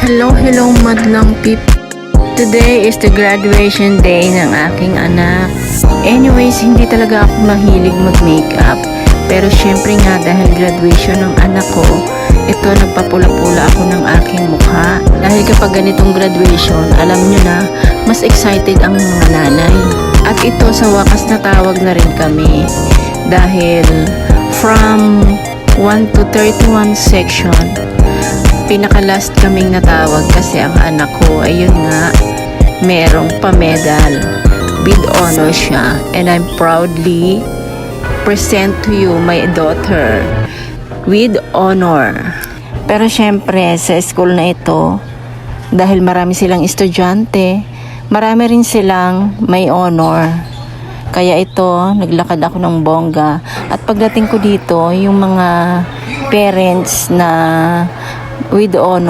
Hello madlang pip. Today is the graduation day ng aking anak. Anyways, hindi talaga ako mahilig mag-makeup. Pero syempre nga dahil graduation ng anak ko, ito nagpapula-pula ako ng aking mukha. Dahil kapag ganitong graduation, alam nyo na, mas excited ang mga nanay. At ito sa wakas natawag na rin kami. Dahil from 1 to 31 section, pinaka-last kaming natawag kasi ang anak ko, ayun nga, merong pa-medal. With honor siya. And I'm proudly present to you my daughter with honor. Pero syempre, sa school na ito, dahil marami silang estudyante, marami rin silang may honor. Kaya ito, naglakad ako ng bongga. At pagdating ko dito, yung mga parents na with honor,